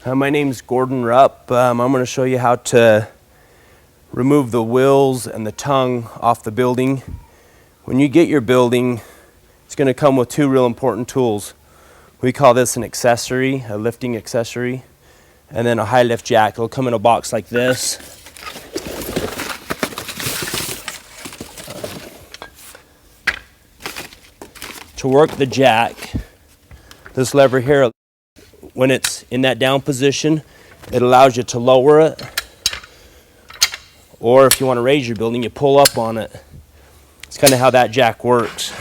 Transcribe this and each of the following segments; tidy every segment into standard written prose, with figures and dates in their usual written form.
My name's Gordon Rupp. I'm going to show you how to remove the wheels and the tongue off the building. When you get your building, it's going to come with two real important tools. We call this an accessory, a lifting accessory, and then a high lift jack. It'll come in a box like this. To work the jack, this lever here, when it's in that down position, it allows you to lower it. Or if you want to raise your building, you pull up on it. It's kind of how that jack works.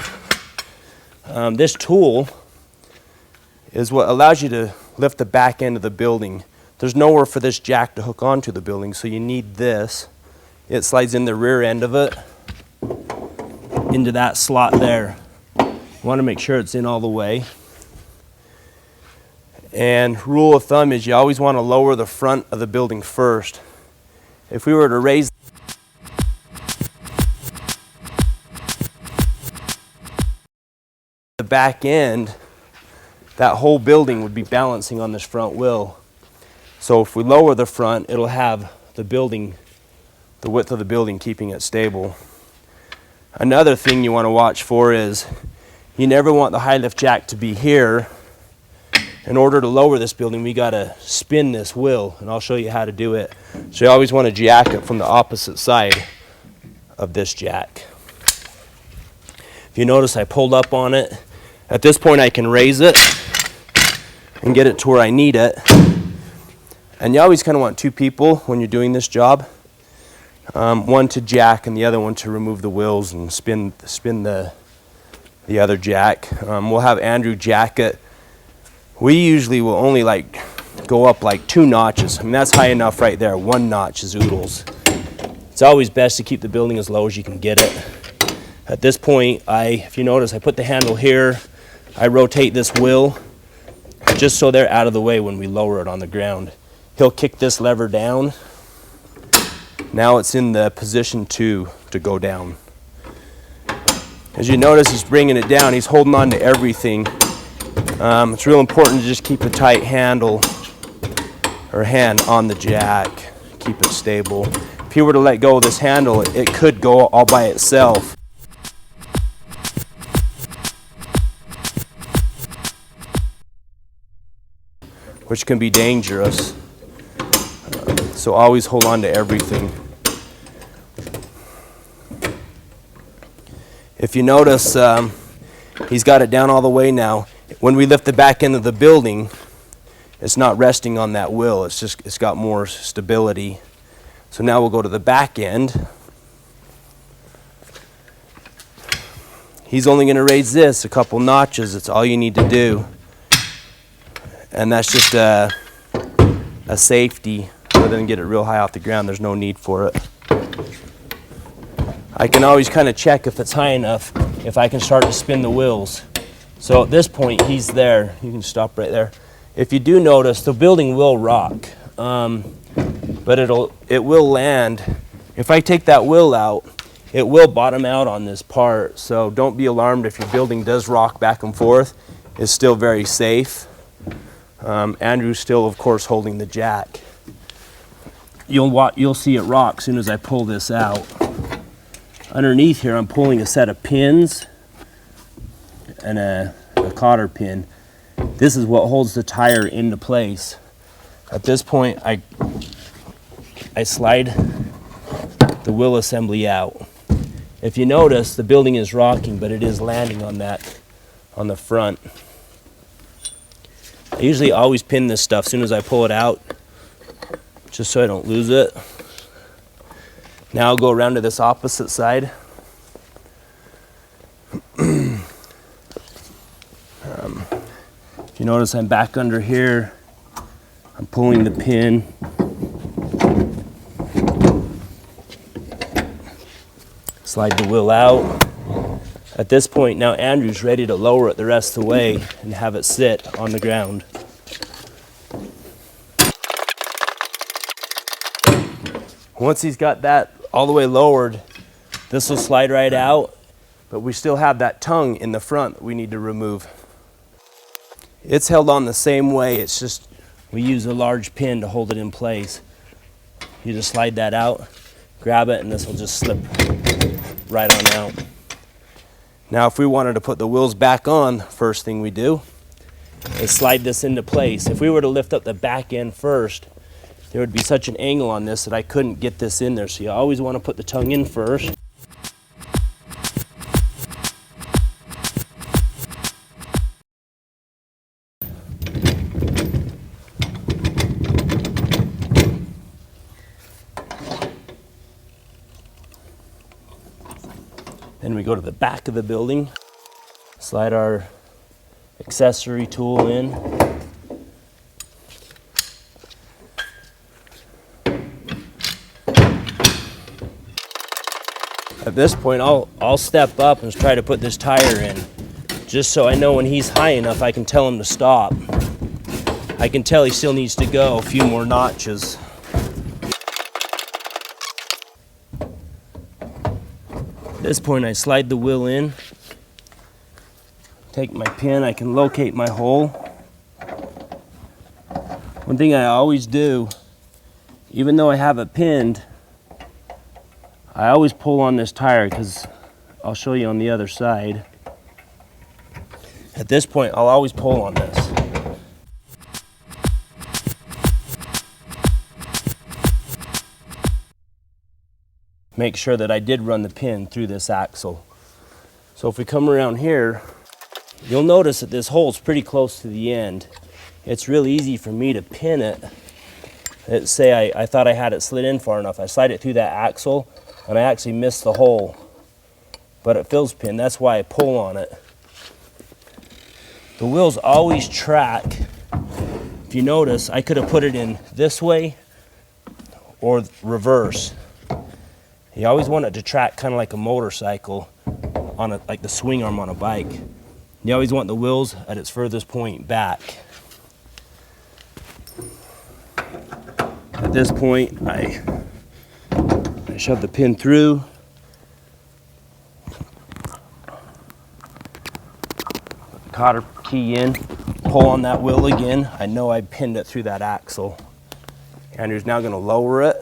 This tool is what allows you to lift the back end of the building. There's nowhere for this jack to hook onto the building, so you need this. It slides in the rear end of it into that slot there. You want to make sure it's in all the way. And rule of thumb is you always want to lower the front of the building first. If we were to raise the back end, that whole building would be balancing on this front wheel. So if we lower the front, it'll have the building, the width of the building, keeping it stable. Another thing you want to watch for is you never want the high lift jack to be here. In order to lower this building, we got to spin this wheel, and I'll show you how to do it. So you always want to jack it from the opposite side of this jack. If you notice, I pulled up on it. At this point, I can raise it and get it to where I need it. And you always kind of want two people when you're doing this job. One to jack and the other one to remove the wheels and spin the other jack. We'll have Andrew jack it. We usually will only go up 2 notches. I mean, that's high enough right there. 1 notch is oodles. It's always best to keep the building as low as you can get it. At this point, if you notice, I put the handle here. I rotate this wheel just so they're out of the way when we lower it on the ground. He'll kick this lever down. Now it's in the position to go down. As you notice, he's bringing it down. He's holding on to everything. It's real important to just keep a tight handle or hand on the jack. Keep it stable. If you were to let go of this handle, it could go all by itself. Which can be dangerous. So always hold on to everything. If you notice, he's got it down all the way now. When we lift the back end of the building, it's not resting on that wheel. It's got more stability. So now we'll go to the back end. He's only going to raise this a couple notches. It's all you need to do. And that's just a safety. Rather than get it real high off the ground, there's no need for it. I can always kind of check if it's high enough, if I can start to spin the wheels. So at this point, he's there. You can stop right there. If you do notice, the building will rock, but it will land. If I take that wheel out, it will bottom out on this part. So don't be alarmed if your building does rock back and forth. It's still very safe. Andrew's still, of course, holding the jack. You'll see it rock as soon as I pull this out. Underneath here, I'm pulling a set of pins and a cotter pin. This is what holds the tire into place. At this point, I slide the wheel assembly out. If you notice, the building is rocking, but it is landing on the front. I usually always pin this stuff as soon as I pull it out, just so I don't lose it. Now I'll go around to this opposite side. If you notice, I'm back under here. I'm pulling the pin. Slide the wheel out. At this point, now Andrew's ready to lower it the rest of the way and have it sit on the ground. Once he's got that all the way lowered, this will slide right out, but we still have that tongue in the front that we need to remove. It's held on the same way, it's just we use a large pin to hold it in place. You just slide that out, grab it, and this will just slip right on out. Now if we wanted to put the wheels back on, first thing we do is slide this into place. If we were to lift up the back end first, there would be such an angle on this that I couldn't get this in there. So you always want to put the tongue in first. Then we go to the back of the building, slide our accessory tool in. At this point, I'll step up and try to put this tire in, just so I know when he's high enough, I can tell him to stop. I can tell he still needs to go a few more notches. At this point, I slide the wheel in, take my pin, I can locate my hole. One thing I always do, even though I have it pinned, I always pull on this tire, because I'll show you on the other side. At this point, I'll always pull on this. Make sure that I did run the pin through this axle. So if we come around here, you'll notice that this hole is pretty close to the end. It's really easy for me to pin it. Let's say I thought I had it slid in far enough. I slide it through that axle, and I actually missed the hole, but it feels pinned. That's why I pull on it. The wheels always track. If you notice, I could have put it in this way or reverse. You always want it to track kind of like a motorcycle, on like the swing arm on a bike. You always want the wheels at its furthest point back. At this point, I shove the pin through. Put the cotter key in, pull on that wheel again. I know I pinned it through that axle. Andrew's now going to lower it.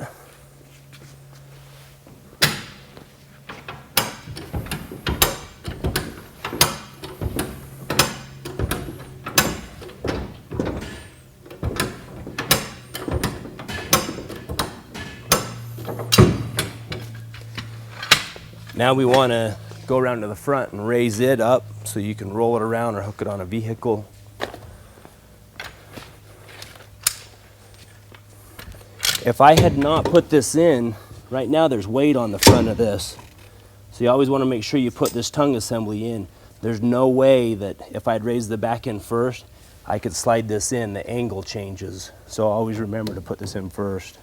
Now we want to go around to the front and raise it up so you can roll it around or hook it on a vehicle. If I had not put this in, right now there's weight on the front of this. So you always want to make sure you put this tongue assembly in. There's no way that if I'd raised the back end first, I could slide this in. The angle changes. So always remember to put this in first.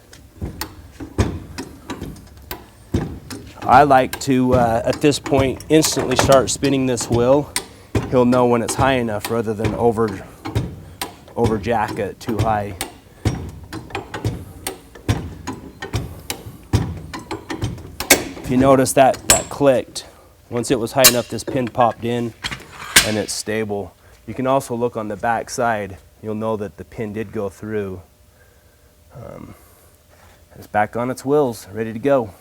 I like to, at this point, instantly start spinning this wheel. He'll know when it's high enough rather than over jack it too high. If you notice that clicked, once it was high enough, this pin popped in and it's stable. You can also look on the back side. You'll know that the pin did go through. It's back on its wheels, ready to go.